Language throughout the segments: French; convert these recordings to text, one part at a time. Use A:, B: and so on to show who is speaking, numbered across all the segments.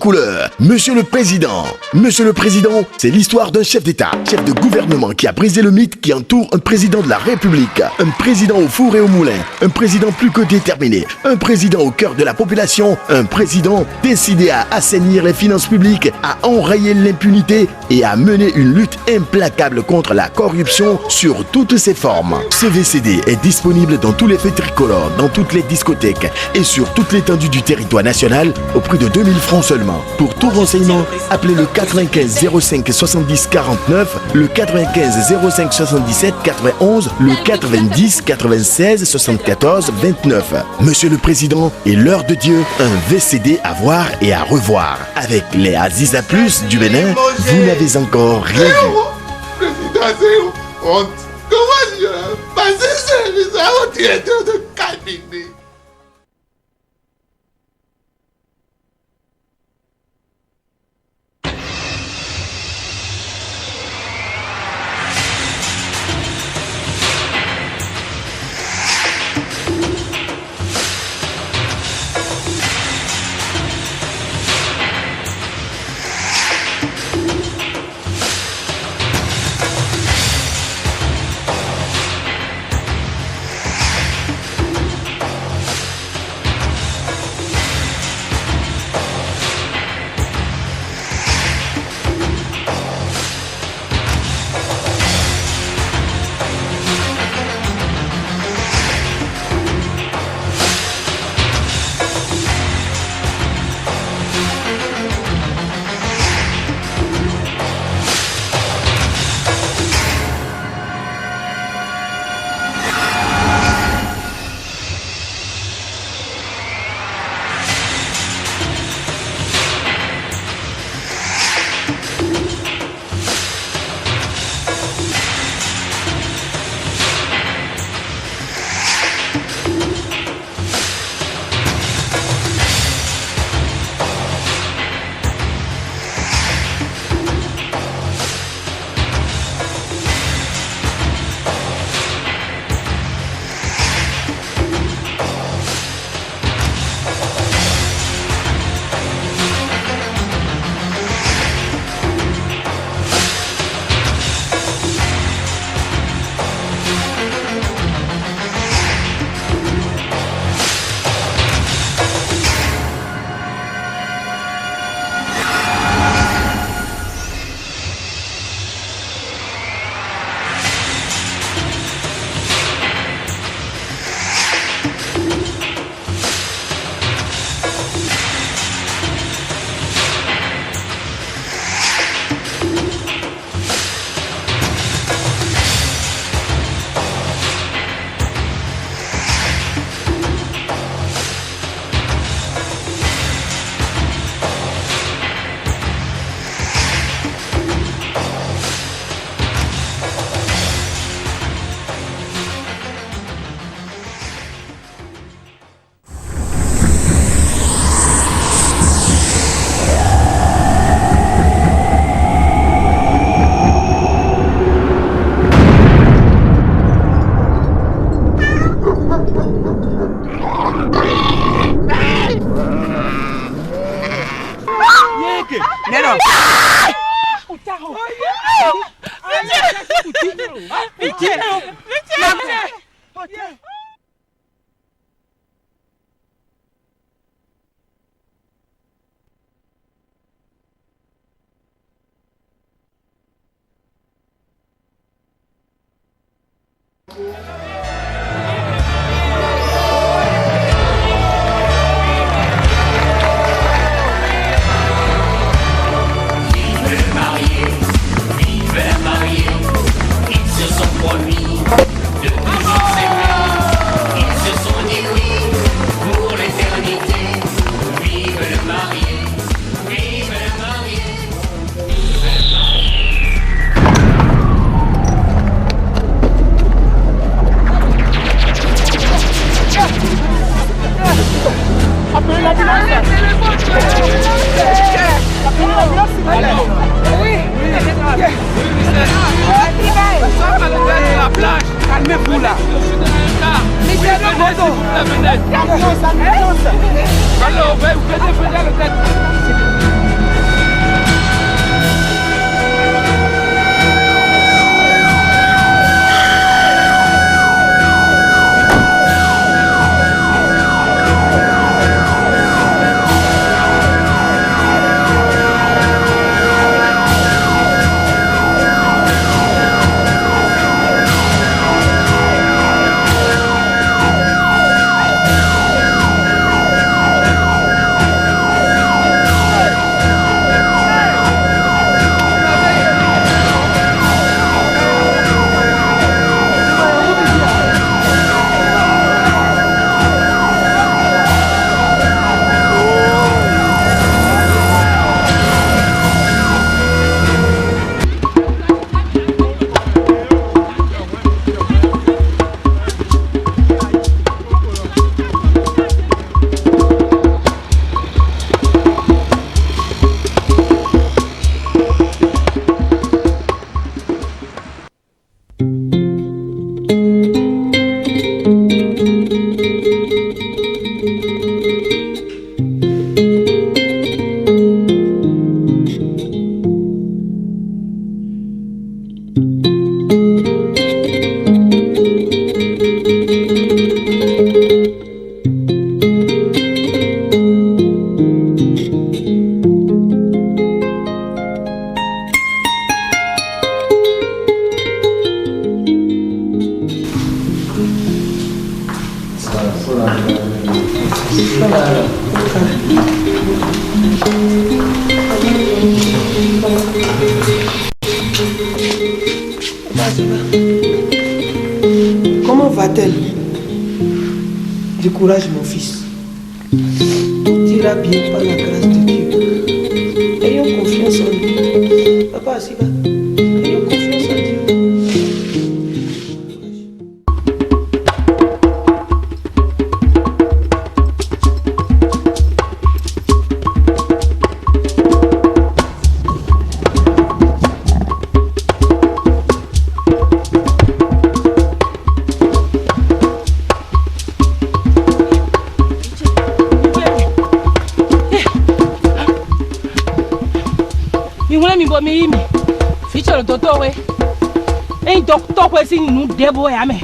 A: couleurs. Monsieur le Président. Monsieur le Président, c'est l'histoire d'un chef d'État, chef de gouvernement qui a brisé le mythe qui entoure un président de la République. Un président au four et au moulin. Un président plus que déterminé. Un président au cœur de la population. Un président décidé à assainir les finances publiques, à enrayer l'impunité et à mener une lutte implacable contre la corruption sur toutes ses formes. Ce VCD est disponible dans tous les feux tricolores, dans toutes les discothèques et sur toute l'étendue du territoire national au prix de 2000 francs seulement. Pour tout renseignement, appelez le 95 05 70 49, le 95 05 77 91, le 90 96 74 29. Monsieur le Président, et l'heure de Dieu, un VCD à voir et à revoir. Avec les Aziza Plus du Bénin, vous n'avez encore rien vu.
B: Président, honte. Comment je vais passer service à un directeur de cabinet?
C: Calmez-vous là. Alors, vous pouvez défendre le tête. Ça va alors. Comment va-t-elle? Du courage, mon fils. Tout ira bien par la grâce de Dieu. Ayons confiance en lui. Papa, Asiba, ayons confiance en Dieu.
D: Mimi ficha lo toto we ei doctor we sin nu debo ya me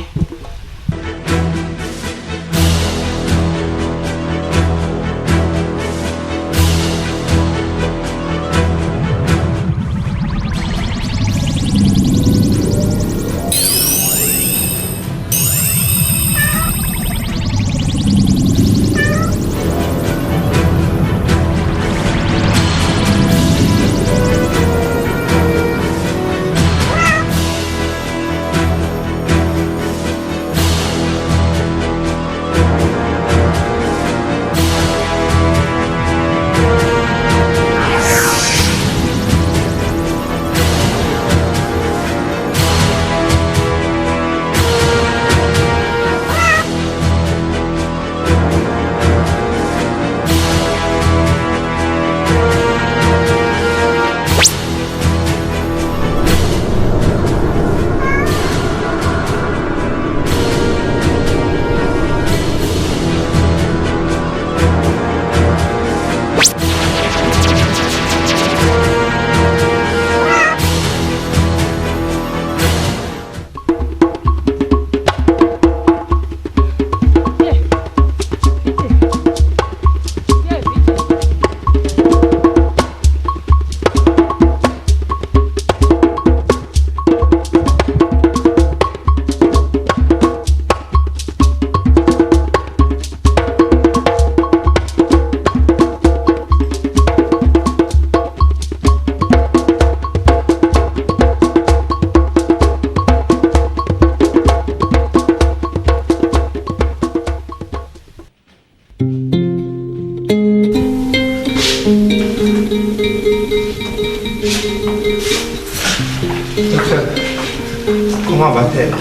E: Comment va-t-elle?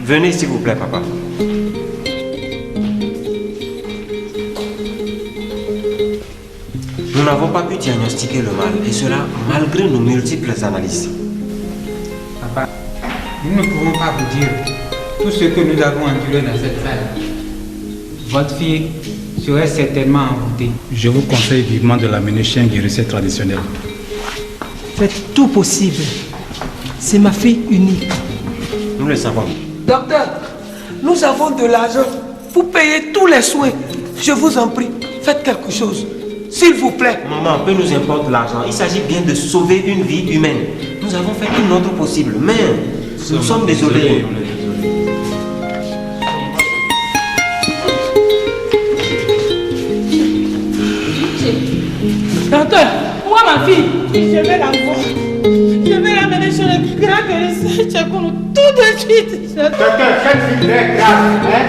F: Venez s'il vous plaît, papa. Nous n'avons pas pu diagnostiquer le mal, et cela malgré nos multiples analyses.
G: Papa, nous ne pouvons pas vous dire tout ce que nous avons enduré dans cette salle. Votre fille serait certainement envoûtée.
H: Je vous conseille vivement de l'amener chez un guérisseur traditionnel.
C: Faites tout possible. C'est ma fille unique.
F: Nous le savons.
C: Docteur, nous avons de l'argent pour payer tous les soins. Je vous en prie, faites quelque chose. S'il vous plaît.
F: Maman, peu nous importe l'argent. Il s'agit bien de sauver une vie humaine. Nous avons fait tout notre possible, mais nous sommes désolés.
D: Docteur, moi ma fille, je vais la voir. Je vais l'amener sur le grand guérisseur Tchekono tout de suite.
E: Docteur, faites une très grave, hein?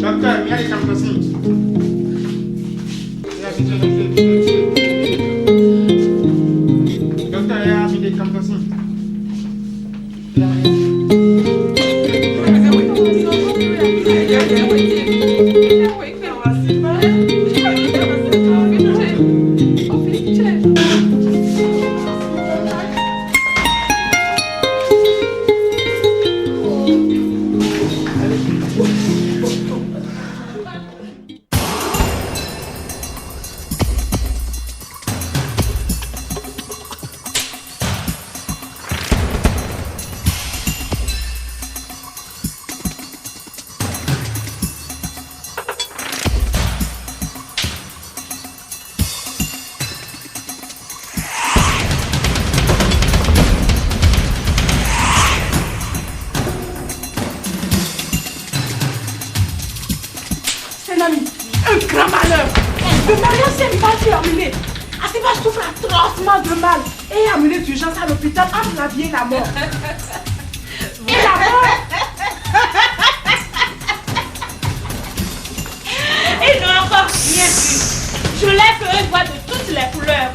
E: Docteur, viens les campagnes. Docteur, il y a des campagnes.
D: grand malheur. Le mariage s'est mal terminé. Asiba souffre atrocement de mal et est amené d'urgence à l'hôpital entre la vie et la mort. Et la mort.
I: Ils n'ont encore rien vu. Je les ferai voir de toutes les couleurs.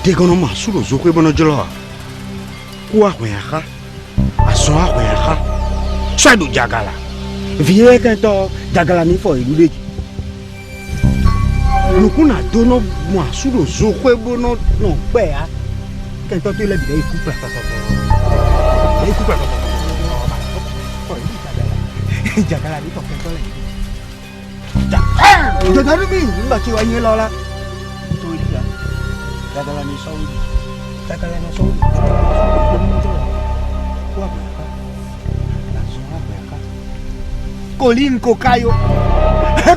E: Tegono masulo zokwe bono jolo. Kwa kweha. Aso kweha. Shadu jagala. Vie kento jagala ni fo ilu leji. Lukuna dono masulo zokwe bono no pe ha. Kento to le bi iku pa pa pa. Iku pa pa pa. Jagala ni to kento le. Jagala mi ba ti wa yin lo la. Jagala ni Saudi. Jagala ni Saudi. Colin Cocayo.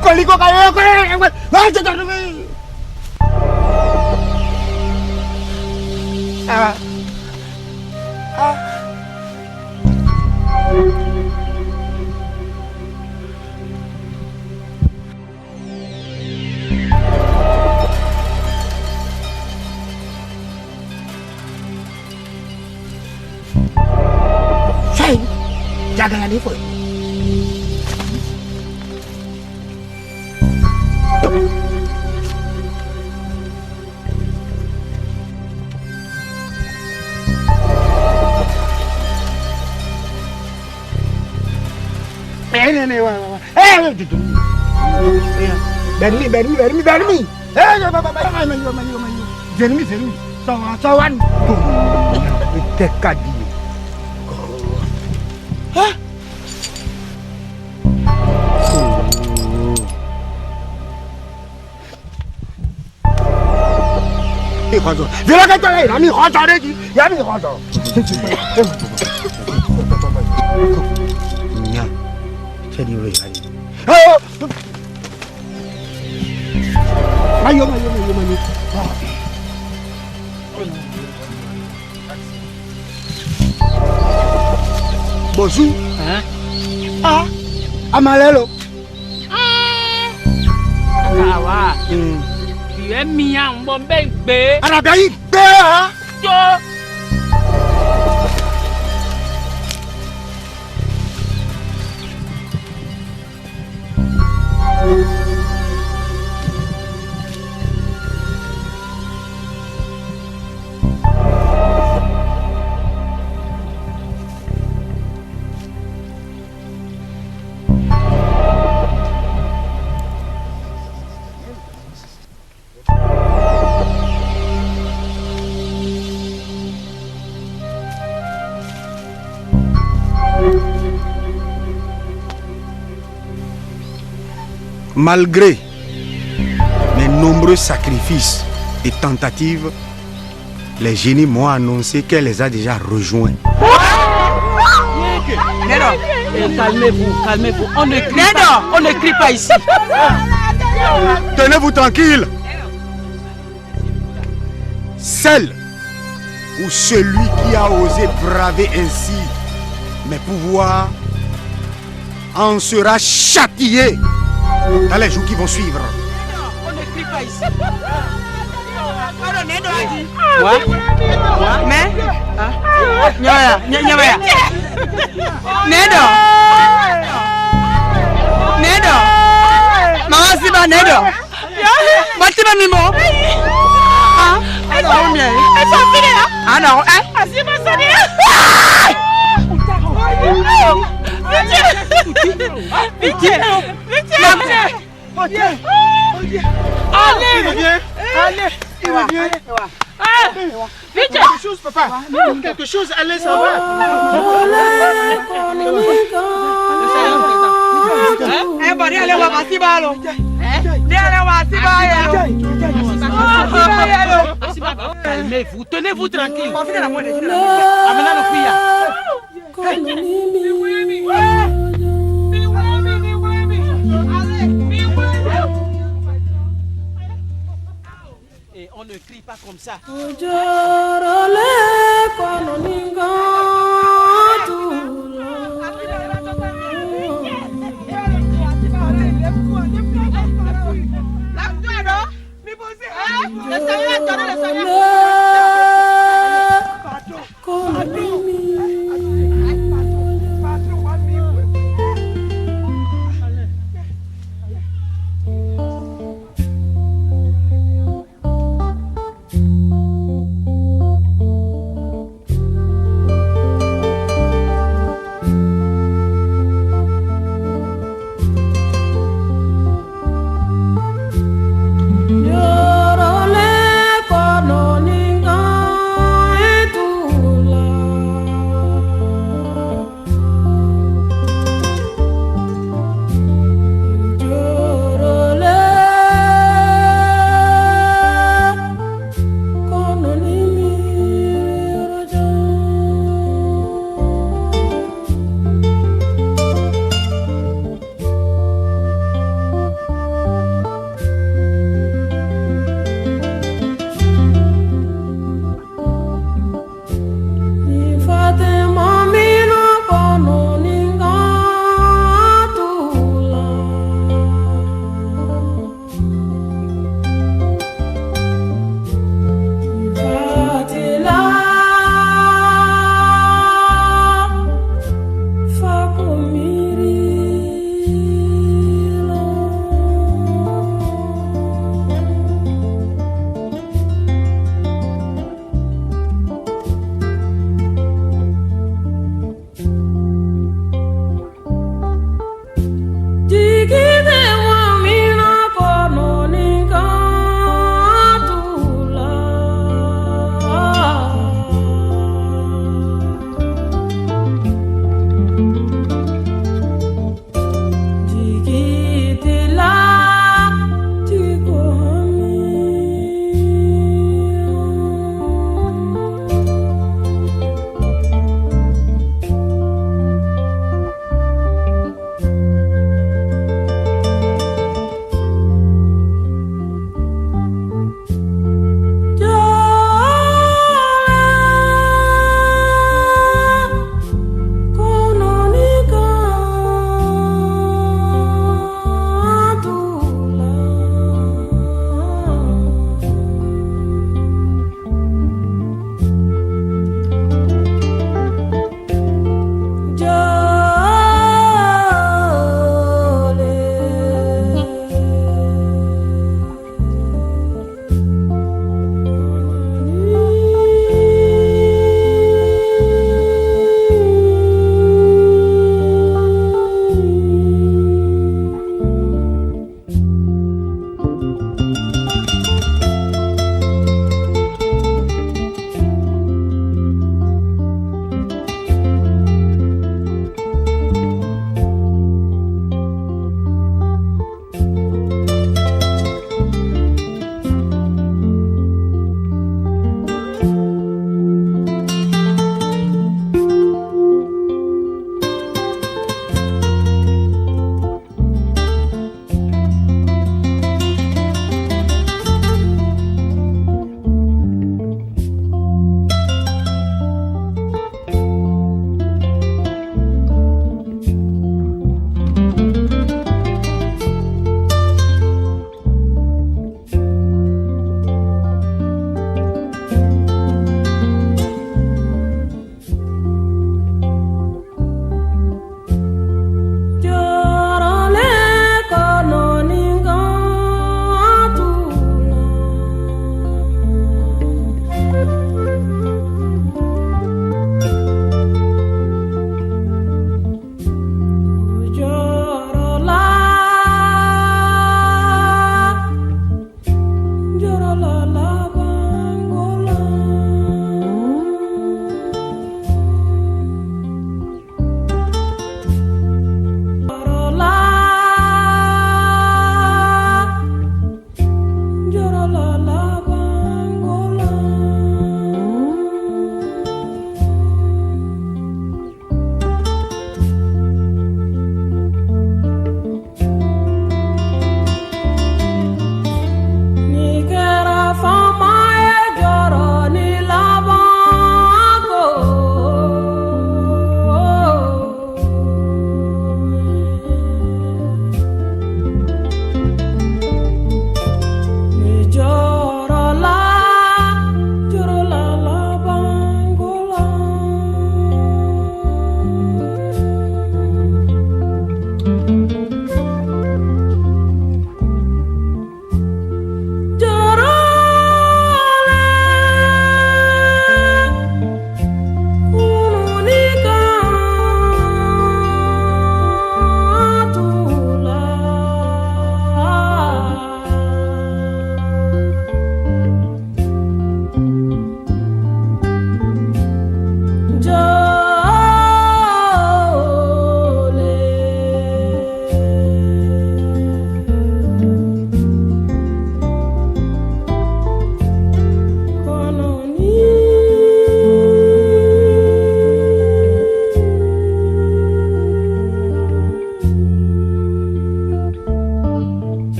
E: Colin Cocayo. ¡Ay, te dormí! Ah. Ah. Jagala ni foi. Bermi. Jeremy. Sawan. Dekat dia. Hah? Viens là, il a mis rentre. Il a mis rentre. Bonjour. Ah, Amalelo.
J: Kawa. Tu es mien, mon bébé.
E: Arabaï, hein? Malgré mes nombreux sacrifices et tentatives, les génies m'ont annoncé qu'elle les a déjà rejoints.
J: Calmez-vous. On ne crie pas ici.
E: Tenez-vous tranquille. Celle ou celui qui a osé braver ainsi mes pouvoirs en sera châtié dans les jours qui vont suivre.
J: On ne crie pas ici.
C: Mais Nedo Mama Siba Nedo Matima Mimo
D: Elles sont finis là.
C: Ah non,
D: Asiba Sani. Pitié. Allez. Vite.
E: Quelque chose, papa. Quelque chose, allez, ça va.
J: Calmez-vous, tenez-vous tranquille. Amenez le fouillard. Et on ne crie pas comme ça.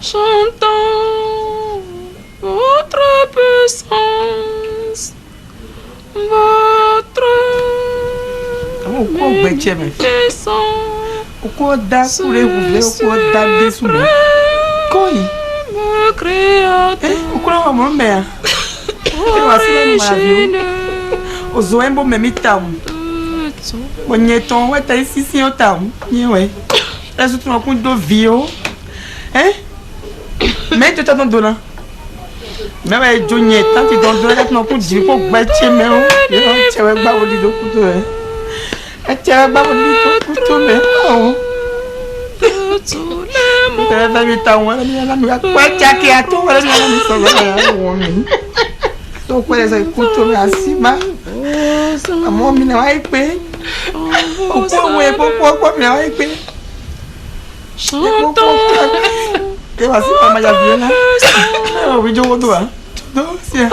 K: Chantons votre puissance, votre
C: Ozoembo memi tamu. Bonyeton wa ta ici si o tamu. Yewe. Là surtout un coup de vio. Hein? Mais tu t'attends dona. Mais ouais Johnny tant tu donnes dona non coup de ko gbache me o. Tu vas gba woli do ku to e. Tu vas gba woli do ku to me. Oh. Tu vas me tamu la mi kwa chaki ato wala mi so la. Donc, les écoutes, merci, ma. Maman, je n'ai pas été. Pourquoi je n'ai pas été? Chantons. Tu vas voir, maman, j'ai vu là. Oui, je vois toi. C'est.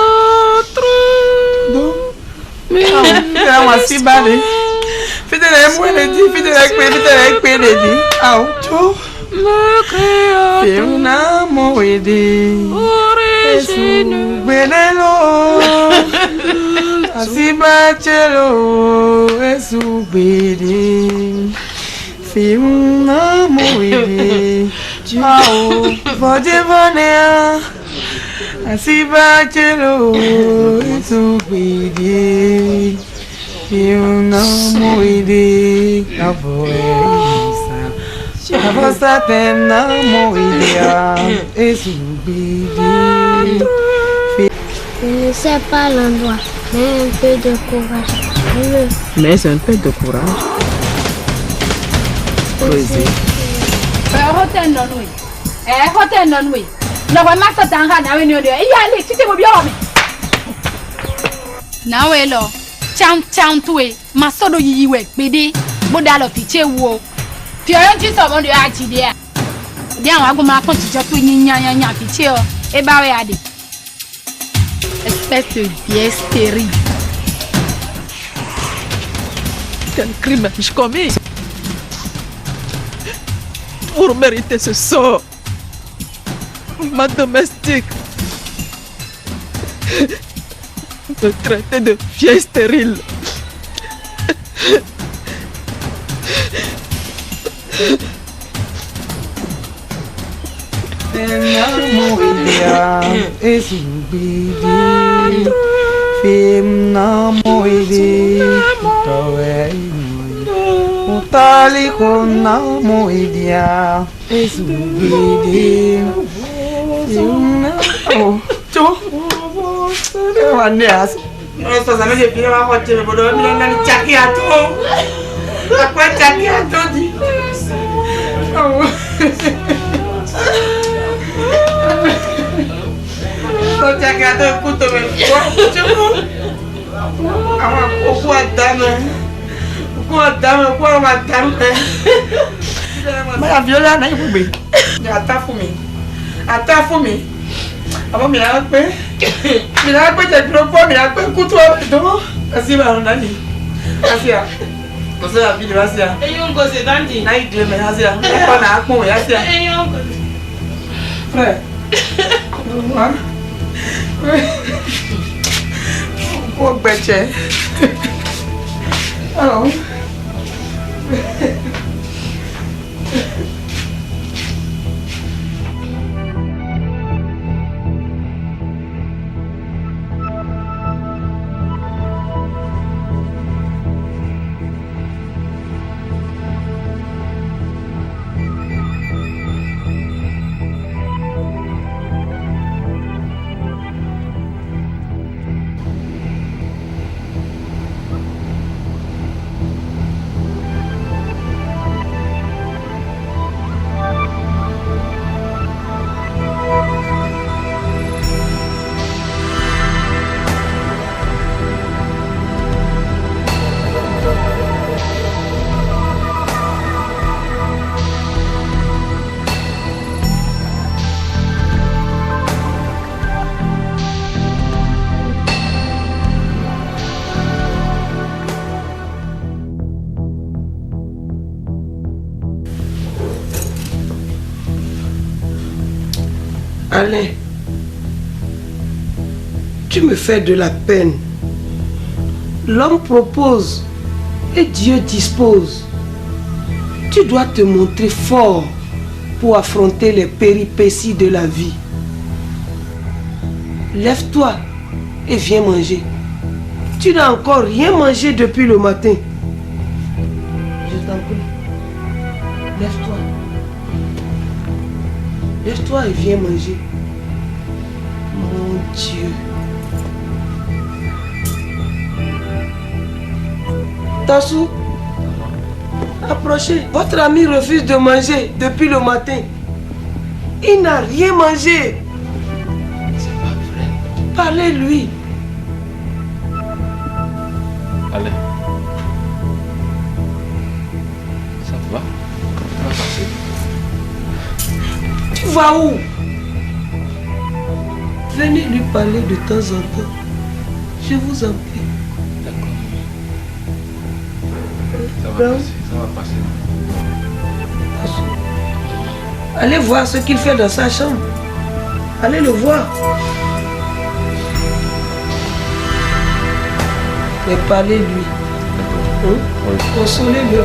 C: Merci, balé. Fidèle, moi, le dit, fidèle, ah, tu.
K: Le Créateur.
C: Et on a mon aidé.
K: Origine.
C: Benelo. Asibachelo. Esubede. Fiuna mon aidé. Ciao. Vodevonea. Asibachelo. Esubede. Fiuna mon aidé. Você tem namoria e subir.
L: Je ne sais pas l'endroit, mais un peu de courage.
J: Mais un peu de courage.
L: Poésie.
I: Hotel non-oui. Hotel non-oui. Non, vraiment, ça t'en rend à une heure. Il y a les tu t'es bien. Nawelo. Cham toué. Ma sodo yiwe. Bede. Bodalo piche wo. Puis on dit ça, on doit attirer. Bien, on va commencer à tout nya piché. Et bah, regardez. Espèce de vieille stérile.
J: Quel crime ai-je commis pour mériter ce sort? Ma domestique me traitait de vieille stérile.
C: Namoria e subidi. Fim namoidi. Utali con namoidia e subidi. Oh, tu. Vanessa. Sto sapendo che fino a oggi mi potevo andare in giacchiato. A qua giacchiato di. Oh. Sto giacchiato il punto per Mas a viola nem vou bem. Já tá fumando. Até fumei. Aba mirar pe. Mirar pe te propor mirar pe kutu abedo. Assim vai andar ali. Assim a. Você a vídeo assim a.
D: E um gosto dandy.
C: Na igreja me assim a. Para na com assim a.
D: E um gosto.
C: Fré. Vamos lá. Pô, beche. Oh. Alain, tu me fais de la peine. L'homme propose et Dieu dispose. Tu dois te montrer fort pour affronter les péripéties de la vie. Lève-toi et viens manger. Tu n'as encore rien mangé depuis le matin. Je t'en prie. Lève-toi. Lève-toi et viens manger. Mon Dieu. Tassou, approchez. Votre ami refuse de manger depuis le matin. Il n'a rien mangé.
M: C'est pas vrai.
C: Parlez-lui.
M: Allez. Ça va? Ça va passer.
C: Tu vas où? Venez lui parler de temps en temps. Je vous en prie.
M: Ça va passer, ça va passer.
C: Allez voir ce qu'il fait dans sa chambre. Allez le voir. Mais parlez-lui. Consolez-le.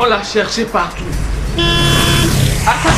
M: On l'a cherché partout. Attends.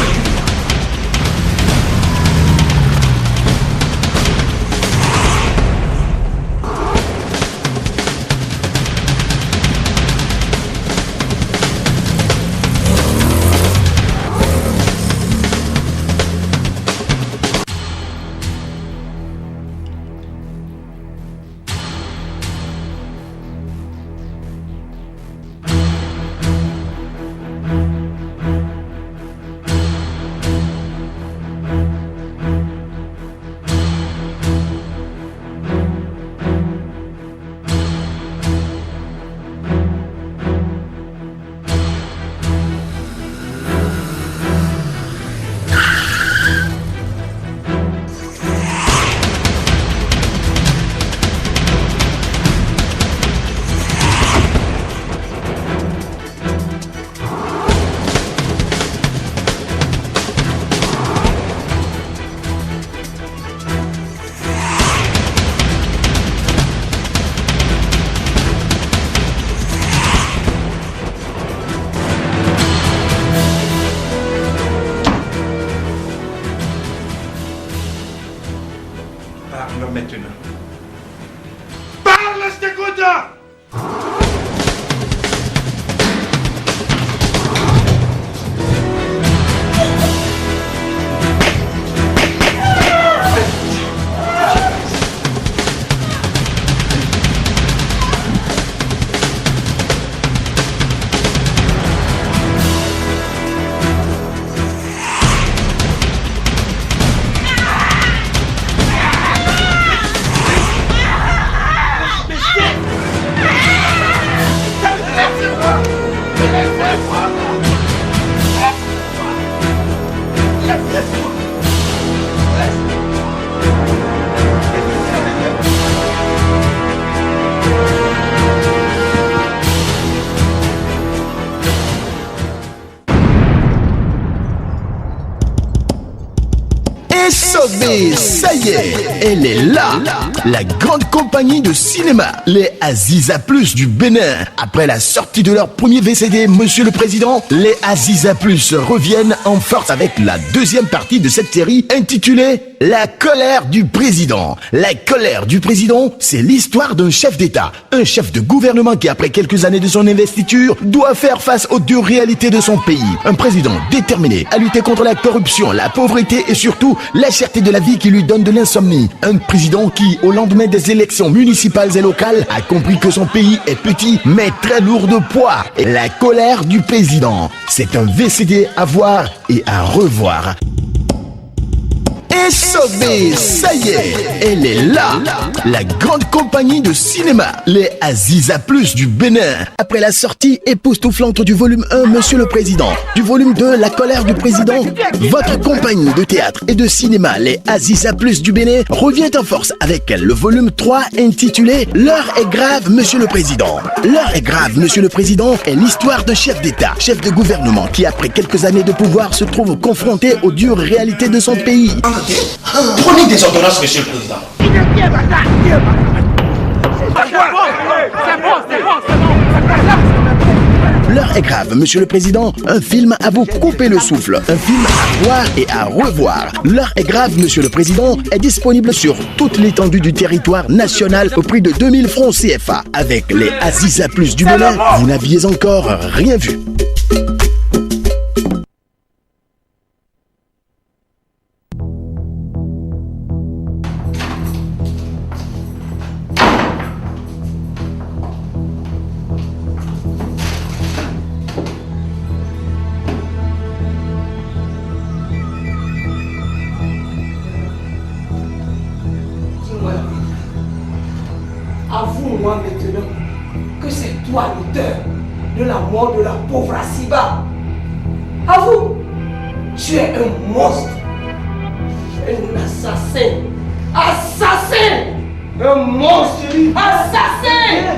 E: Parle maintenant. Parle, je t'écoute!
A: Sauvé, ça y est, elle est là. La grande compagnie de cinéma, les Aziza Plus du Bénin. Après la sortie de leur premier VCD, Monsieur le Président, les Aziza Plus reviennent en force avec la deuxième partie de cette série intitulée La colère du président. La colère du président, c'est l'histoire d'un chef d'État, un chef de gouvernement qui, après quelques années de son investiture, doit faire face aux dures réalités de son pays. Un président déterminé à lutter contre la corruption, la pauvreté et surtout la cherté de la vie qui lui donne de l'insomnie. Un président qui, au lendemain des élections municipales et locales, a compris que son pays est petit mais très lourd de poids. Et la colère du président, c'est un VCD à voir et à revoir. est sauvée. Ça y est, elle est là. La grande compagnie de cinéma, les Aziza Plus du Bénin. Après la sortie époustouflante du volume 1, Monsieur le Président, du volume 2, La colère du président, votre compagnie de théâtre et de cinéma, les Aziza Plus du Bénin, revient en force avec le volume 3 intitulé L'heure est grave, Monsieur le Président. L'heure est grave, Monsieur le Président est l'histoire d'un chef d'État, chef de gouvernement qui, après quelques années de pouvoir, se trouve confronté aux dures réalités de son pays.
F: Prenez des ordonnances, Monsieur le Président.
J: C'est bon.
A: L'heure est grave, Monsieur le Président. Un film à vous couper le souffle. Un film à voir et à revoir. L'heure est grave, Monsieur le Président est disponible sur toute l'étendue du territoire national au prix de 2000 francs CFA. Avec les Aziza Plus du Bénin, vous n'aviez encore rien vu.
C: Avoue-moi maintenant que c'est toi l'auteur de la mort de la pauvre Asiba. Avoue, tu es un monstre, un assassin, un monstre, assassin.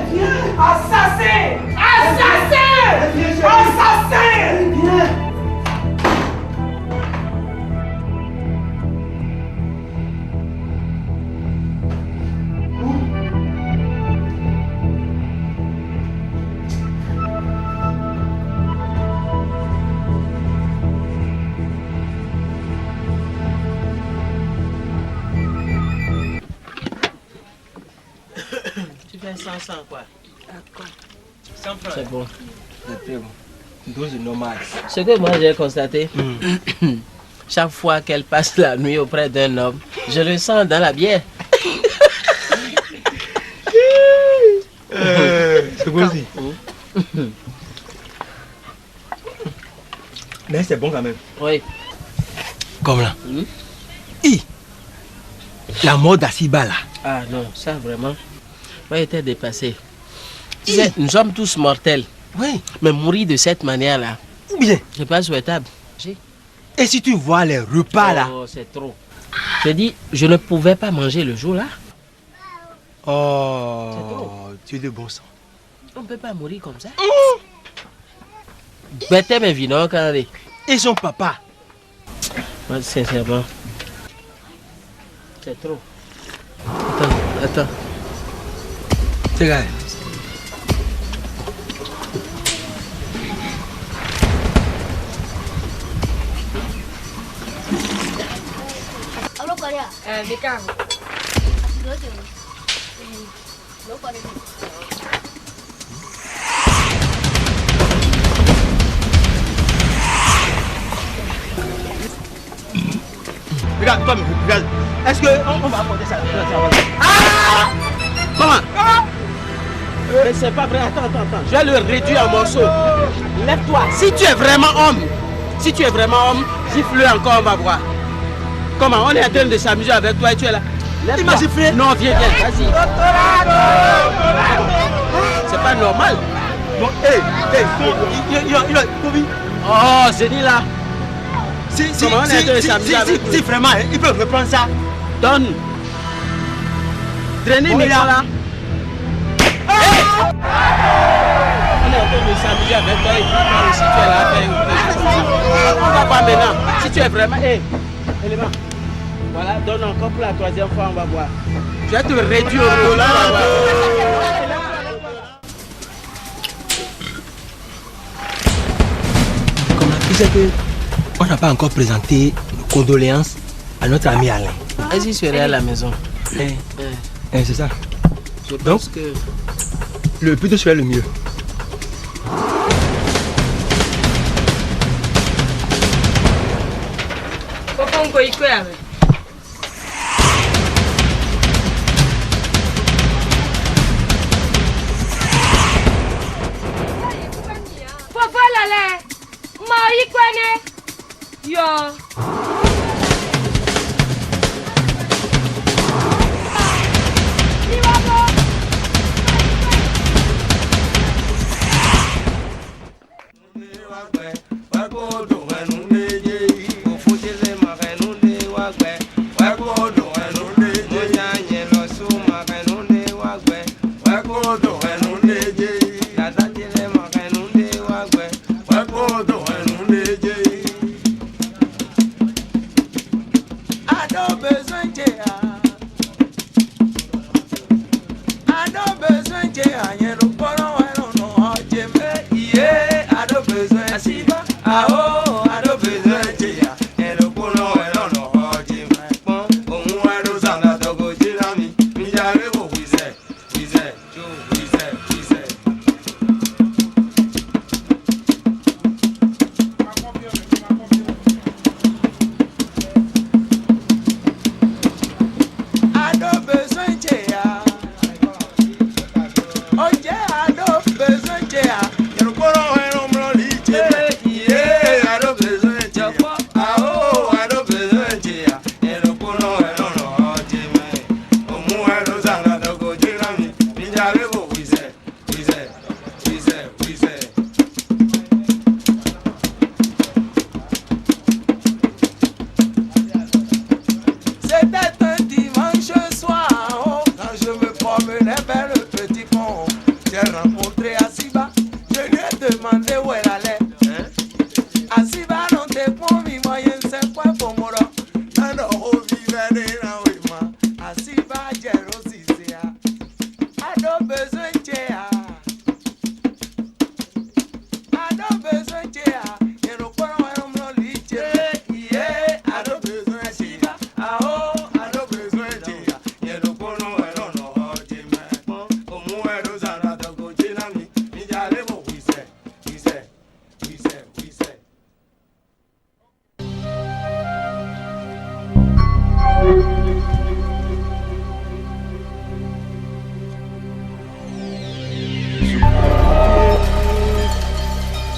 J: Tu fais 100 quoi?
C: D'accord.
J: 100 francs.
C: C'est bon.
J: C'est très bon. Dose normale.
C: Ce que moi j'ai constaté, chaque fois qu'elle passe la nuit auprès d'un homme, je le sens dans la bière.
J: C'est bon aussi. Mais c'est bon quand même.
C: Oui.
J: Comme là. La mort d'Asiba là.
C: Ah non, ça vraiment, moi j'étais dépassé. Tu sais, nous sommes tous mortels.
J: Oui.
C: Mais mourir de cette manière-là,
J: bien,
C: c'est pas souhaitable.
J: Et si tu vois les repas là?
C: Oh, c'est trop. Je dis, je ne pouvais pas manger le jour là.
J: Oh, tu es de bon sang.
C: On ne peut pas mourir comme ça. Bête mes vinons quand même.
J: Et son papa?
C: Moi, sincèrement, c'est trop. Attends.
J: C'est grave. Regarde, toi, regarde. Est-ce qu'on va apporter ça? Ah! Comment?
C: Mais c'est pas vrai, attends. Je vais le réduire en morceaux. Lève-toi. Si tu es vraiment homme, gifle-le encore, on va voir. Comment? On est en train de s'amuser avec toi et tu es là.
J: Il m'a giflé.
C: Non, viens, vas-y. C'est pas normal.
J: Bon,
C: Oh, c'est dit là.
J: Si vraiment, il peut reprendre ça.
C: Donne. Traînez mes gars là. On est en train de s'amuser avec toi et puis si tu es là, on va pas maintenant. Si tu es vraiment. Élément. Voilà, donne encore pour la troisième fois, on va voir. Je vais te réduire au là, on va voir.
J: Comment tu sais que on n'a pas encore présenté nos condoléances à notre ami Alain?
C: Vas-y, je serai à la maison.
J: C'est ça.
C: Je pense que
J: le plus tôt serait le mieux.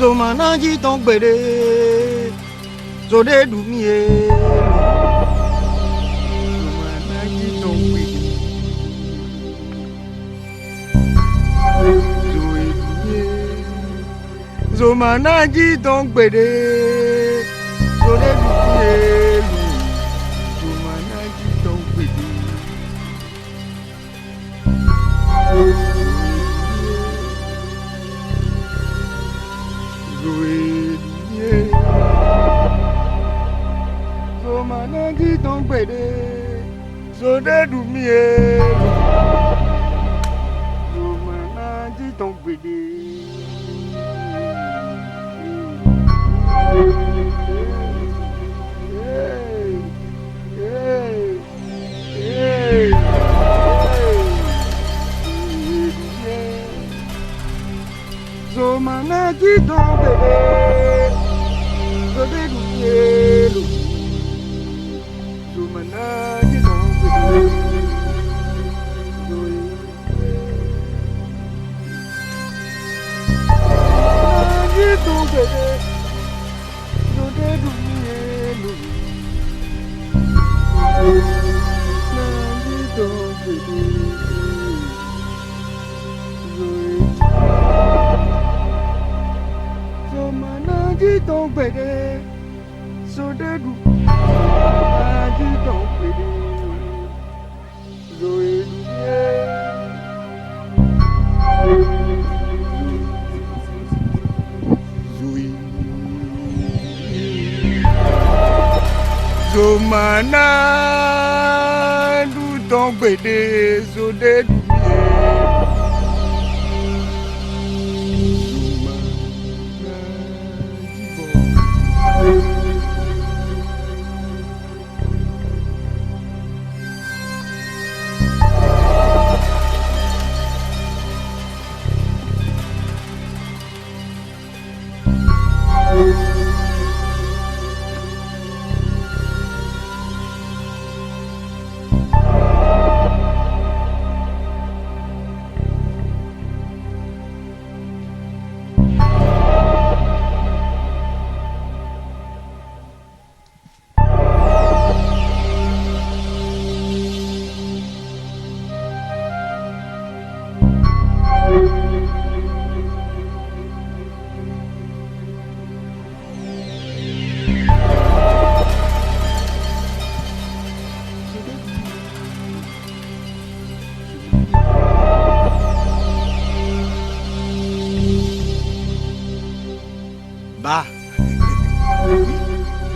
N: Somanaji donc bede, Zode dumie. Somanaji donc bede, Zoe dumie. Somanaji donc bede, Zode dumie. Somanaji donc bede. Somanaji donc bede, Zode dumie. Somanaji donc bede. Somanaji donc bede, Zode dumie. Somanaji donc bede. Somanaji donc bede, Zode dumie. Somanaji donc bede. Somanaji donc bede, Zode dumie. Somanaji donc bede, Zoe Somanaji donc bede, Zode dumie.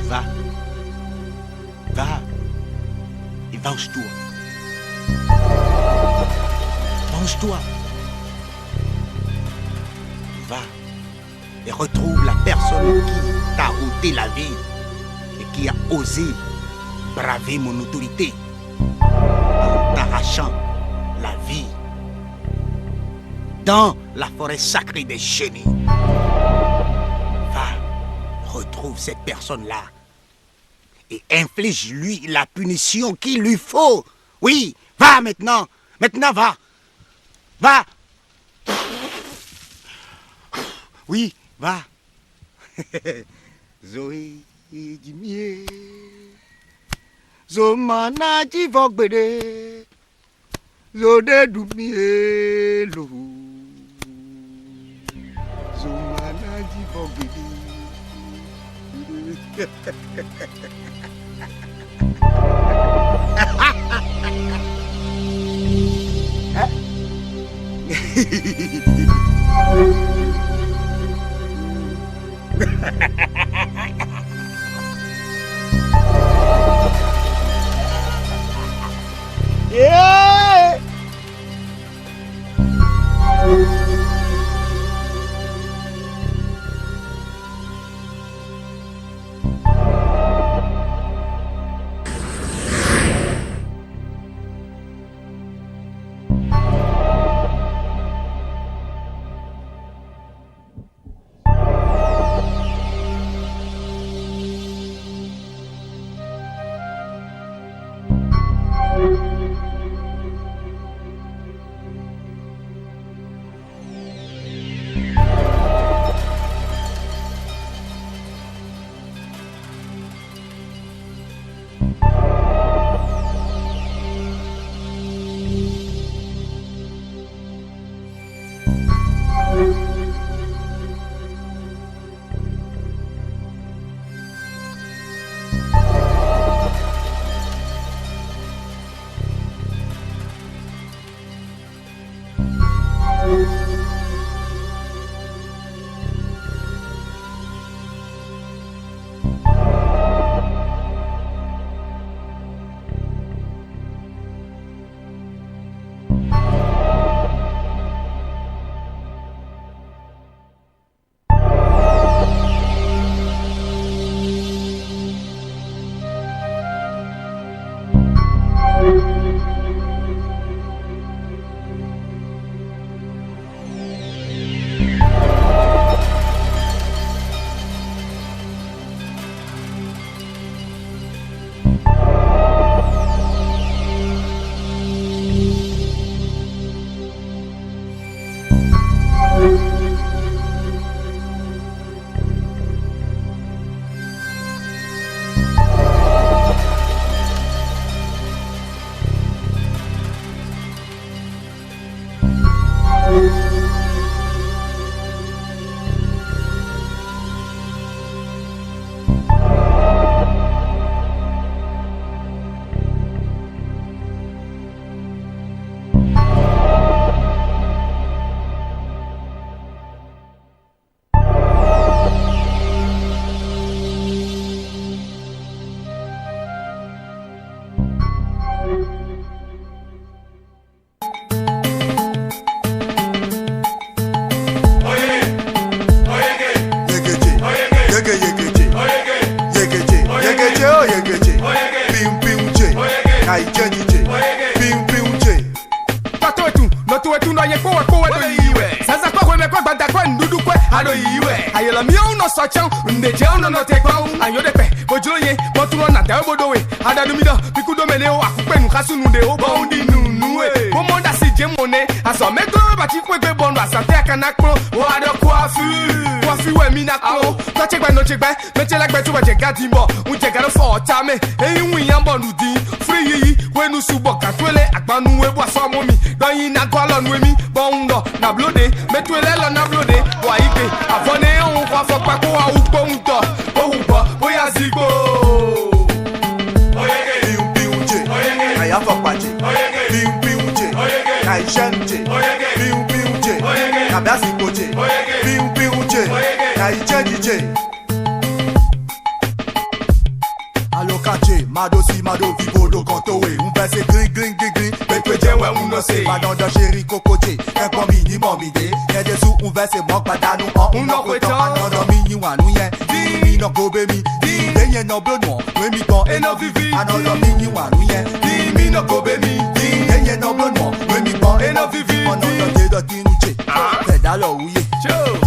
E: Va. Va. Et venge-toi. Venge-toi. Va. Et retrouve la personne qui t'a ôté la vie et qui a osé braver mon autorité en t'arrachant la vie dans la forêt sacrée des génies. Va, retrouve cette personne-là et inflige-lui la punition qu'il lui faut. Oui, va maintenant. Maintenant, va. Va. Oui, va. Zoé du mieux. Zomana di vogbede. Zode du mieux. Zomana di vogbede. Yeah!
N: Hey, Mado si Mado vivo do contoé. Verse green green green green. Pepe je ouais on no say. Madame de chéri cocoté. Un bon mini momide. Y'a des sous verse manque pas d'anou en on no kweta. Another mini one ou yen. Di no go baby. Di yen no blood no. We mi kon e no vivi. Another mini one ou yen. Di mi no go baby. Di yen no blood no. We mi kon e no vivi. Another day da tinuche. Pedalo ou ye.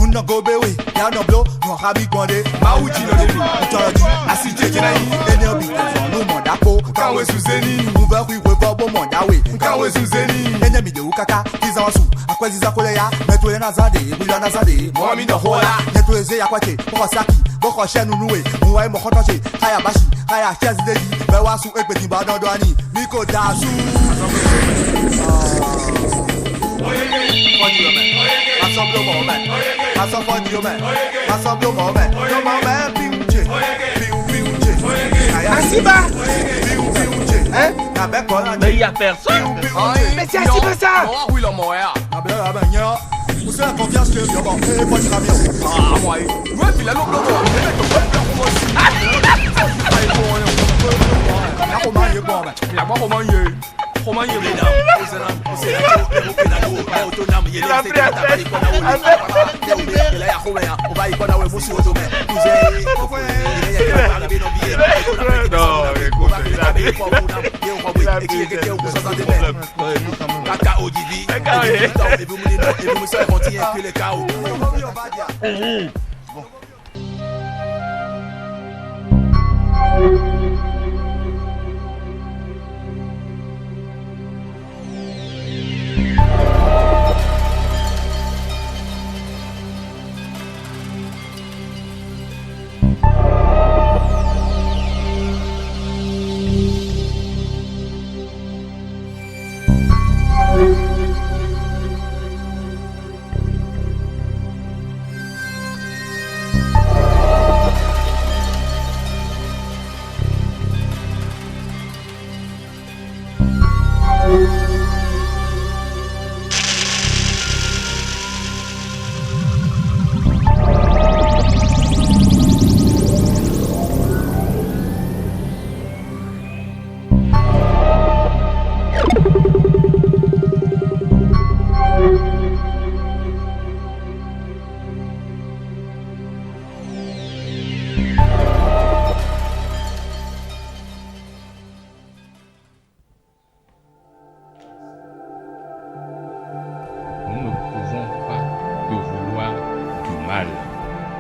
N: Un no go bewe. Ya no blow. No habi konde. Ma uji no de. Utoroji. Asije jina yi. Ene obi. No monda ko. Kawe suzeni. Uva hui wevo bo monda we. Kawe suzeni. Ene mi de ukaka. Kiza wasu. Akwezi za kole ya. Metwe na zade. Bila na zade. Mwami no hola. Netwe ze ya kwate. Boko saki. Boko shenu nuwe. Mwa mo khotoche. Kaya bashi. Kaya chezi deji. Bewa su ekpe timba no doani. Miko dasu. Assemble mon man. Assemble mon man. Assemble mon man. No man piuche. Piuche. Asiba. Hein?
O: Mais il y a personne.
N: Mais c'est Asiba ça. Oui, le moyen. Ah ben nya. Vous savez la confiance que yo bon. Eh pas de bien. Ah moi. Ouais, puis la l'autre là.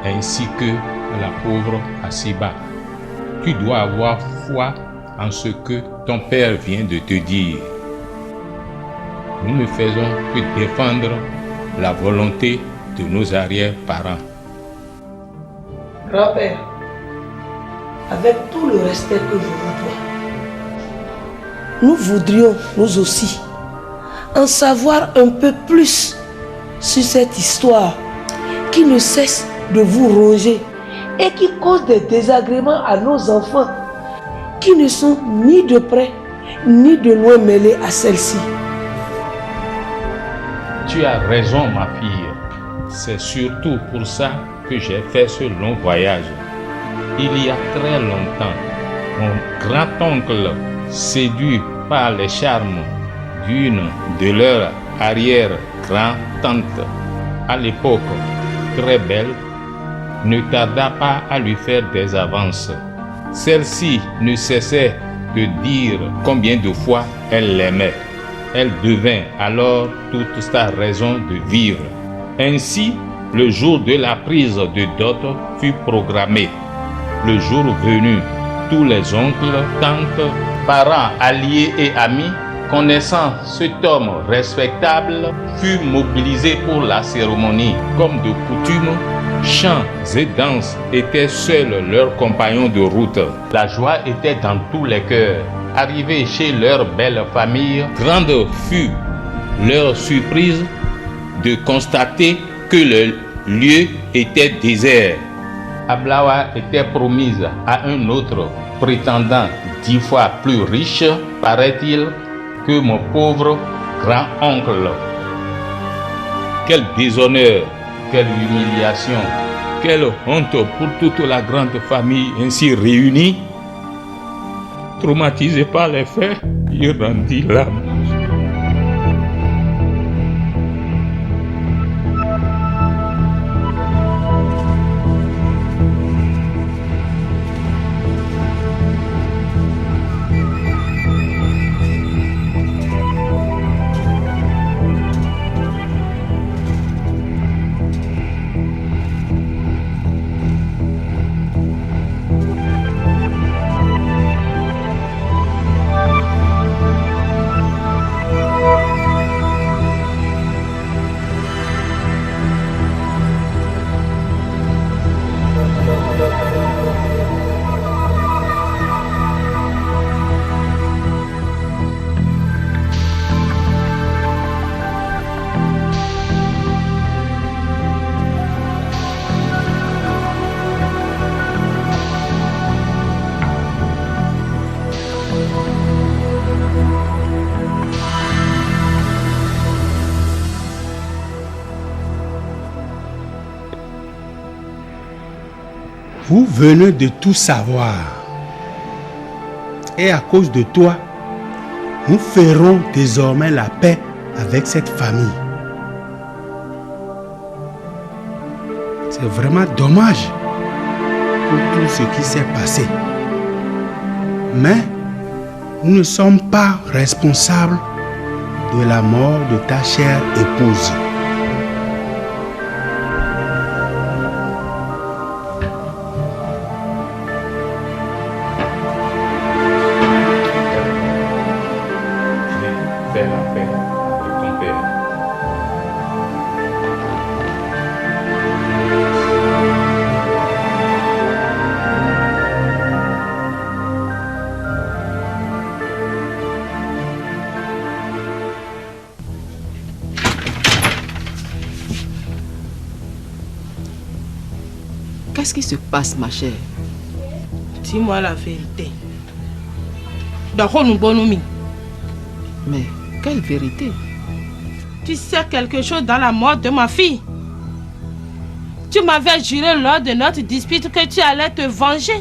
P: Ainsi que la pauvre Asiba. Tu dois avoir foi en ce que ton père vient de te dire. Nous ne faisons que défendre la volonté de nos arrière-parents.
C: Grand-père, avec tout le respect que je vous dois, nous voudrions, nous aussi, en savoir un peu plus sur cette histoire qui ne cesse de vous ronger et qui cause des désagréments à nos enfants qui ne sont ni de près ni de loin mêlés à celle-ci.
P: Tu as raison, ma fille. C'est surtout pour ça que j'ai fait ce long voyage. Il y a très longtemps, mon grand-oncle, séduit par les charmes d'une de leurs arrière-grand-tantes, à l'époque très belle, ne tarda pas à lui faire des avances. Celle-ci ne cessait de dire combien de fois elle l'aimait. Elle devint alors toute sa raison de vivre. Ainsi, le jour de la prise de dot fut programmé. Le jour venu, tous les oncles, tantes, parents, alliés et amis, connaissant cet homme respectable, furent mobilisés pour la cérémonie. Comme de coutume, chants et danses étaient seuls leurs compagnons de route. La joie était dans tous les cœurs. Arrivés chez leur belle famille, grande fut leur surprise de constater que le lieu était désert. Ablawa était promise à un autre prétendant 10 fois plus riche, paraît-il, que mon pauvre grand-oncle. Quel déshonneur, quelle humiliation, quelle honte pour toute la grande famille ainsi réunie. Traumatisé par les faits, il rendit l'âme.
Q: Vous venez de tout savoir. Et à cause de toi, nous ferons désormais la paix avec cette famille. C'est vraiment dommage pour tout ce qui s'est passé. Mais nous ne sommes pas responsables de la mort de ta chère épouse.
R: Qu'est-ce qui se passe, ma chère?
C: Dis-moi la vérité.
R: Mais quelle vérité?
C: Tu sais quelque chose dans la mort de ma fille? Tu m'avais juré lors de notre dispute que tu allais te venger.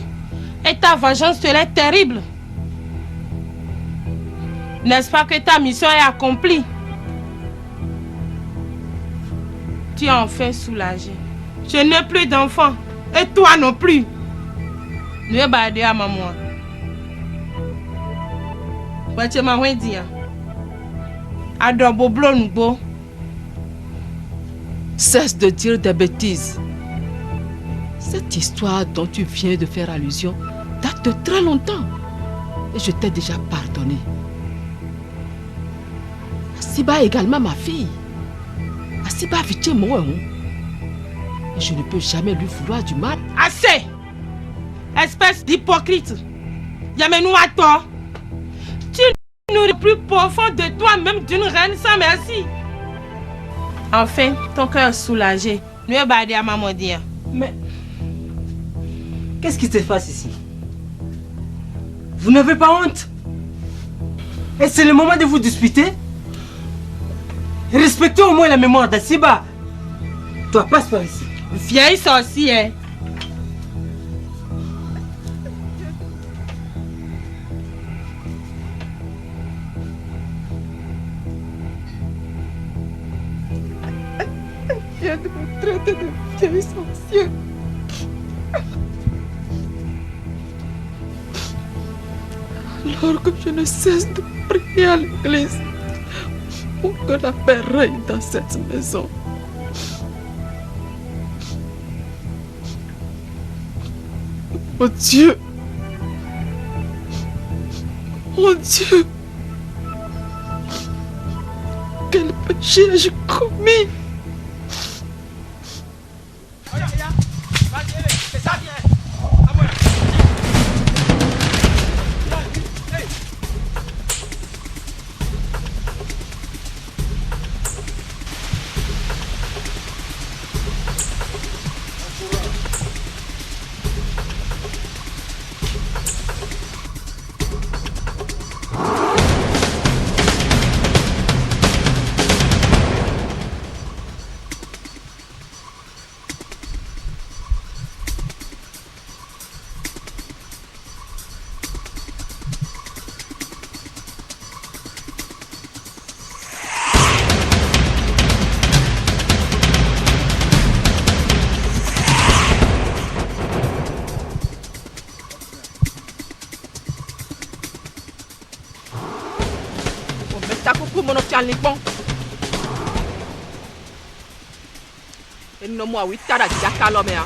C: Et ta vengeance serait terrible. N'est-ce pas que ta mission est accomplie? Tu es enfin soulagé. Je n'ai plus d'enfant. Et toi non plus. Nous sommes badés à maman. Tu m'as dit. Adobo blongo.
R: Cesse de dire des bêtises. Cette histoire dont tu viens de faire allusion date de très longtemps. Et je t'ai déjà pardonné. Asiba est également ma fille. Asiba Viché moi. Et je ne peux jamais lui vouloir du mal.
C: Assez! Espèce d'hypocrite. Yamenu à toi. Tu nourris plus profond de toi-même d'une reine sans merci. Enfin, ton cœur soulagé. Nous sommes badés à maman dire.
S: Mais qu'est-ce qui se passe ici? Vous n'avez pas honte? Et c'est le moment de vous disputer? Respectez au moins la mémoire d'Asiba. Toi, passe par ici.
C: Vieille sorcière.
K: Viens de me traiter de vieille sorcière. Alors que je ne cesse de prier à l'église pour que la paix règne dans cette maison. Oh Dieu! Oh Dieu! Quel péché ai-je commis?
R: ta coucou mon official bon. Et non moi oui tara diakalomea.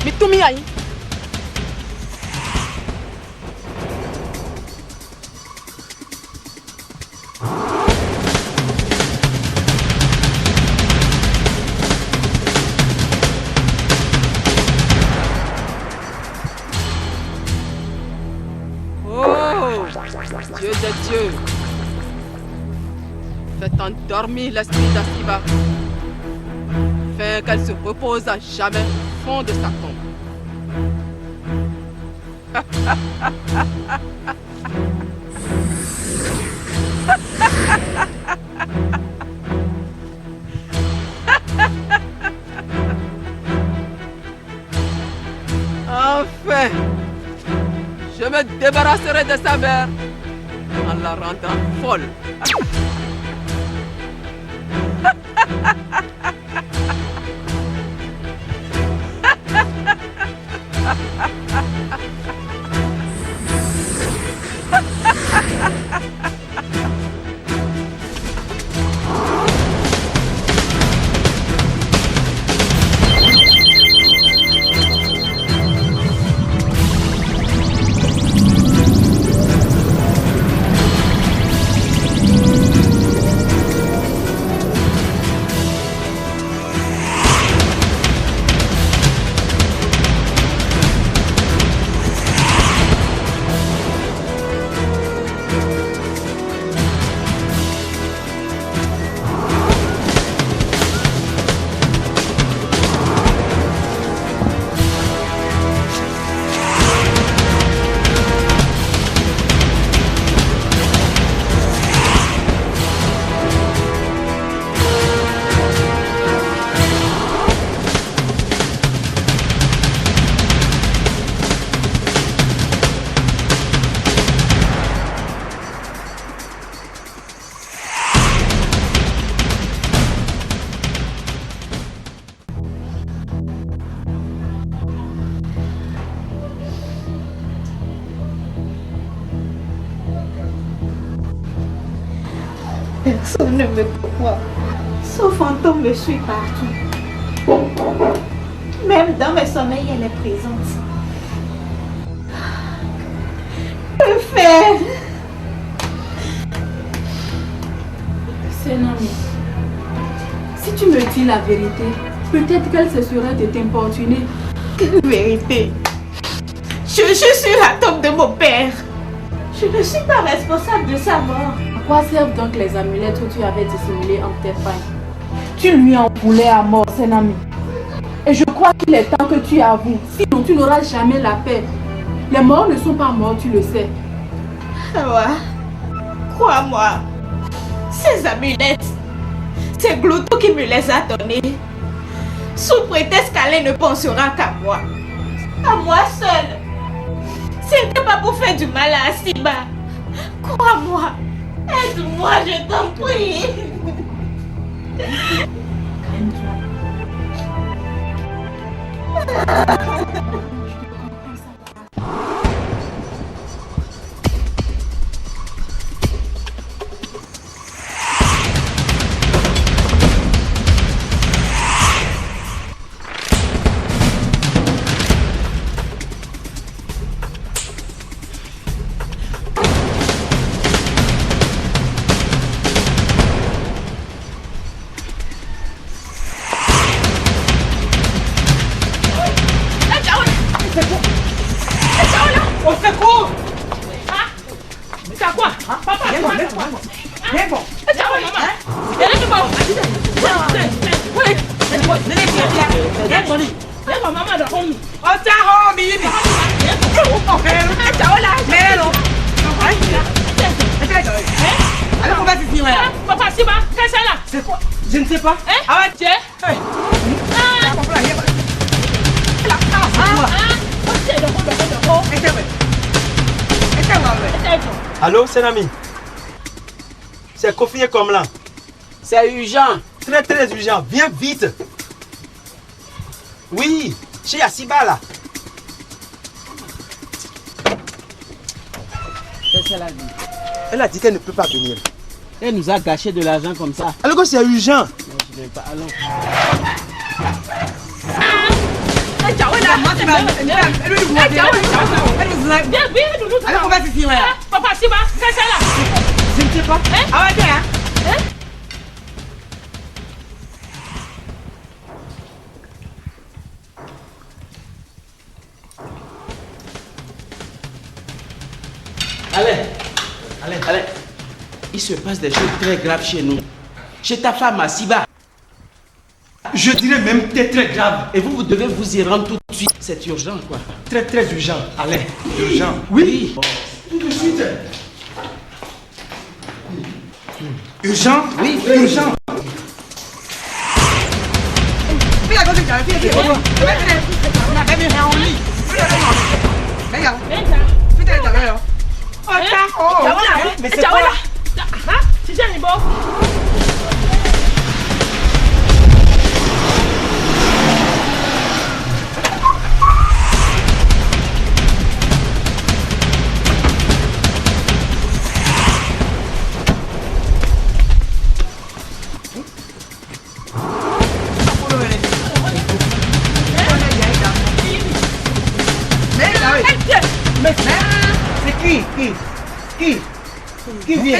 R: Mitumi ayi. Dieu de Dieu, faites endormir l'esprit d'Asiba, afin qu'elle se repose à jamais au fond de sa tombe. Enfin, je me débarrasserai de sa mère en la rendant folle.
D: Personne ne me croit. Ce fantôme me suit partout. Même dans mes sommeils, elle est présente. Que faire?
T: Senami, si tu me dis la vérité, peut-être qu'elle cesserait de t'importuner.
D: Quelle vérité? Je suis sur la tombe de mon père. Je ne suis pas responsable de sa mort.
T: À quoi servent donc les amulettes que tu avais dissimulées en tes pailles? Tu lui en voulais à mort, Senami. Et je crois qu'il est temps que tu avoues. Sinon, tu n'auras jamais la paix. Les morts ne sont pas morts, tu le sais.
D: Awa, crois-moi, ces amulettes, c'est Glouto qui me les a données. Sous prétexte qu'Alain ne pensera qu'à moi. À moi seule. C'était pas pour faire du mal à Asiba. Crois-moi. Aide-moi, je t'en prie.
S: C'est quoi? Je ne sais pas.
D: Ah ouais, tiens.
J: Allô, Senami? C'est confiné comme là.
S: C'est urgent.
J: Très très urgent. Viens vite. Oui, chez Asiba là.
S: C'est la vie.
J: Elle a dit qu'elle ne peut pas venir.
S: Elle nous a gâché de l'argent comme ça.
J: Alors que c'est urgent.
S: Non, je viens pas. Allons.
C: Papa, c'est pas ça là.
S: Je ne sais pas.
C: Ah ouais, hein?
S: Allez. Il se passe des choses très graves chez nous. Chez ta femme à Siba. Je dirais même très grave. Et vous devez vous y rendre tout de suite. C'est urgent quoi.
J: Très urgent. Allez, urgent.
S: Oui.
J: Tout de suite. Urgent?
S: Oui,
J: urgent.
C: Mais c'est quoi? C'est bon.
S: Qui vient?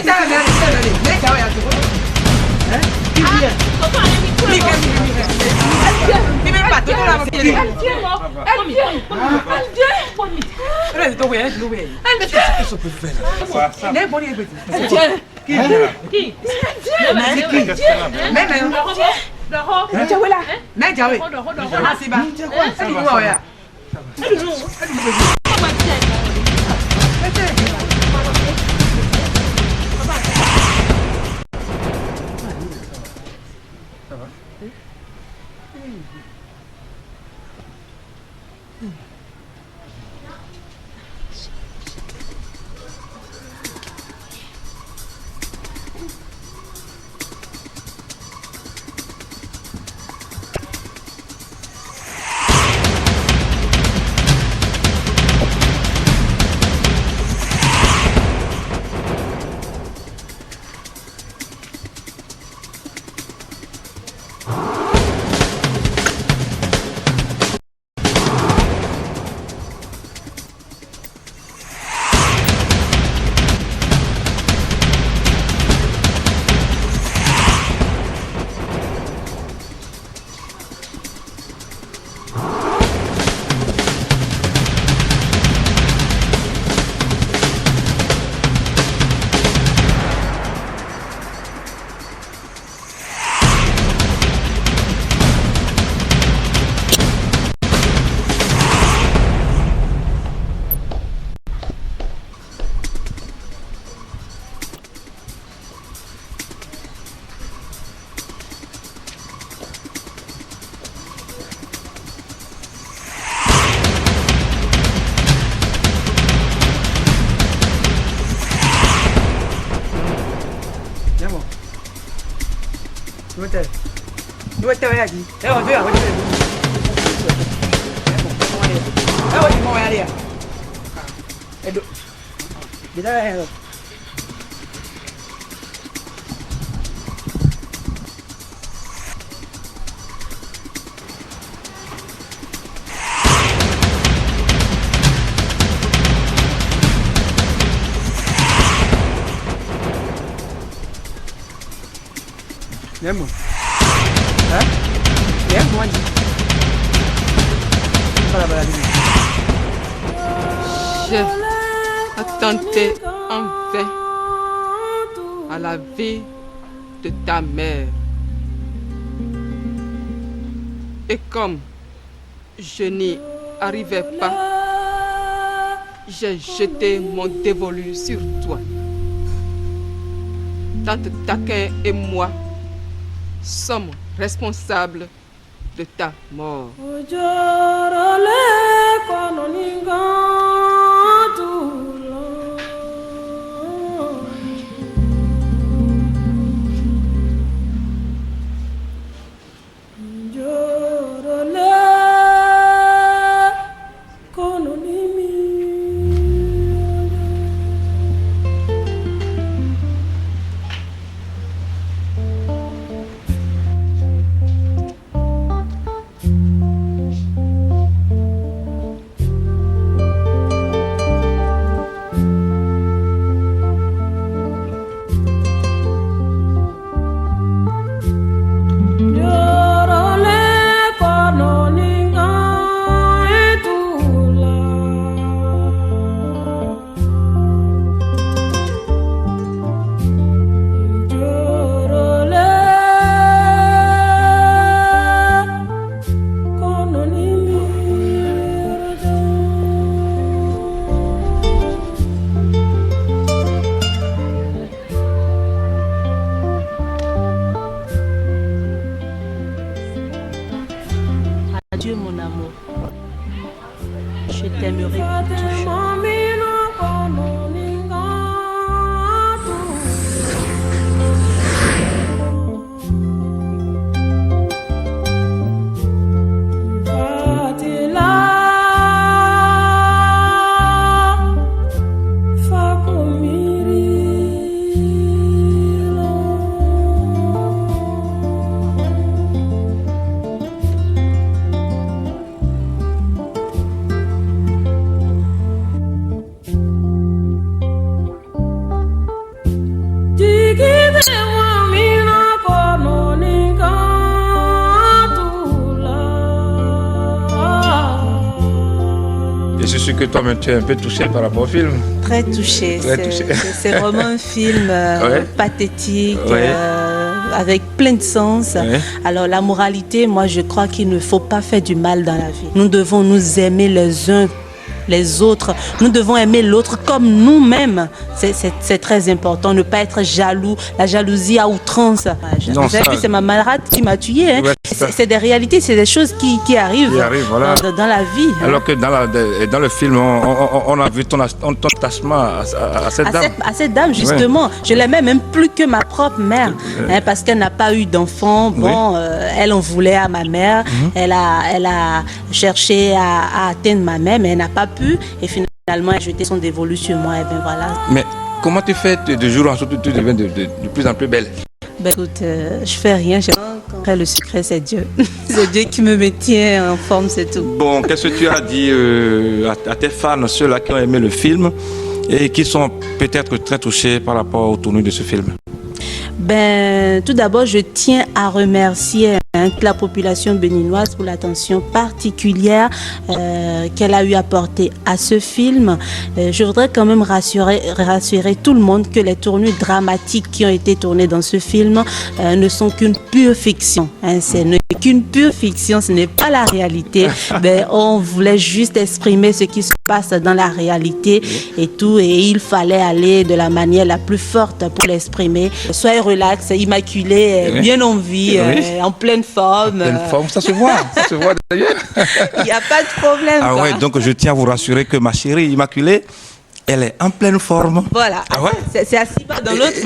R: J'ai attenté en vain à la vie de ta mère. Et comme je n'y arrivais pas, j'ai jeté mon dévolu sur toi. Tante Taquin et moi sommes responsables de ta mort.
U: je t'aimerai pour toujours.
P: Et je suis que toi-même, tu es un peu touché par rapport au film.
V: Très touché. C'est vraiment un film pathétique, avec plein de sens. Ouais. Alors la moralité, moi je crois qu'il ne faut pas faire du mal dans la vie. Nous devons nous aimer les uns les autres. Nous devons aimer l'autre comme nous-mêmes. C'est très important. Ne pas être jaloux. La jalousie à outrance. Vous avez vu, c'est ma malade qui m'a tué. Hein. Ouais, c'est des réalités, c'est des choses qui arrivent, voilà. dans la vie.
P: Alors que dans le film, on a vu ton attachement à cette dame.
V: À cette dame, justement. Ouais. Je l'aimais même plus que ma propre mère. Hein, parce qu'elle n'a pas eu d'enfant. Bon, elle en voulait à ma mère. Elle a cherché à atteindre ma mère, mais elle n'a pas pu. Et finalement, elle a jeté son dévolu sur moi. Et ben voilà.
P: Mais comment tu fais de jour en jour, tu deviens de plus en plus belle?
V: Ben écoute, je fais rien. Après, le secret, c'est Dieu. C'est Dieu qui me maintient en forme, c'est tout.
P: Bon, qu'est-ce que tu as dit à tes fans, ceux-là qui ont aimé le film et qui sont peut-être très touchés par rapport au tournoi de ce film?
V: Ben, tout d'abord, je tiens à remercier la population béninoise pour l'attention particulière qu'elle a eu à porter à ce film. Je voudrais quand même rassurer tout le monde que les tournures dramatiques qui ont été tournées dans ce film ne sont qu'une pure fiction. Hein, ce n'est qu'une pure fiction, ce n'est pas la réalité. Ben, on voulait juste exprimer ce qui se passe dans la réalité et tout, et il fallait aller de la manière la plus forte pour l'exprimer. Soyez relax, immaculé, bien en vie, en pleine forme.
P: Pleine forme, ça se voit d'ailleurs.
V: Il n'y a pas de problème.
P: Ah ouais, donc je tiens à vous rassurer que ma chérie immaculée, elle est en pleine forme.
V: Voilà. Ah ouais? C'est assis pas dans l'autre.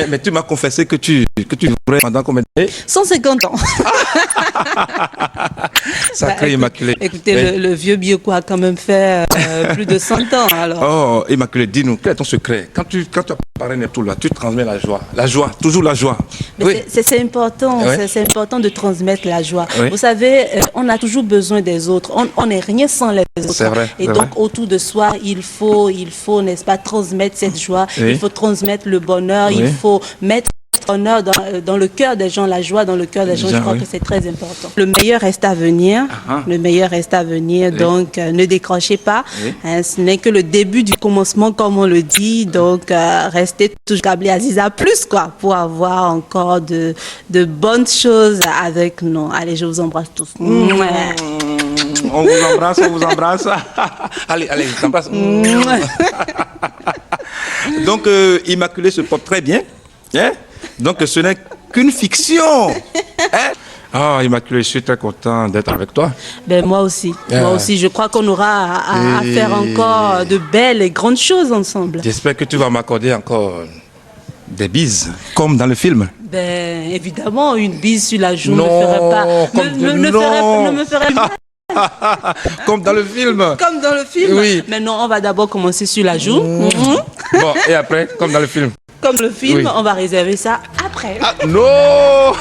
P: Mais tu m'as confessé que tu vivrais pendant combien d'années?
V: 150 ans.
P: Sacré immaculé.
V: Écoutez, le vieux Bioko a quand même fait plus de 100 ans. Alors.
P: Oh, immaculé, dis-nous, quel est ton secret? Quand tu apparais tout là, tu transmets la joie. La joie, toujours la joie.
V: Mais c'est important, c'est important de transmettre la joie. Oui. Vous savez, on a toujours besoin des autres. On n'est rien sans les autres.
P: C'est vrai.
V: Et donc, autour de soi, il faut, n'est-ce pas, transmettre cette joie. Il faut transmettre le bonheur. Il faut mettre l'honneur dans le cœur des gens, la joie dans le cœur des gens. Je crois que c'est très important. Le meilleur reste à venir. Le meilleur reste à venir. Donc, ne décrochez pas. Hein, ce n'est que le début du commencement, comme on le dit. Donc, restez toujours câblés Aziza plus, quoi, pour avoir encore de bonnes choses avec nous. Allez, je vous embrasse tous.
P: On vous embrasse. Allez, je t'embrasse. Donc, Immaculée se porte très bien. Hein? Donc, ce n'est qu'une fiction. Hein? Ah, Immaculée, je suis très content d'être avec toi.
V: Ben, moi aussi. Moi aussi, je crois qu'on aura à faire encore de belles et grandes choses ensemble.
P: J'espère que tu vas m'accorder encore des bises, comme dans le film.
V: Ben, évidemment, une bise sur la joue ne ferait pas. Ne me ferait pas.
P: Comme dans le film.
V: Comme dans le film.
P: Oui.
V: Maintenant, on va d'abord commencer sur la joue.
P: Bon, et après, comme dans le film.
V: Comme le film, on va réserver ça après.
P: Ah, non.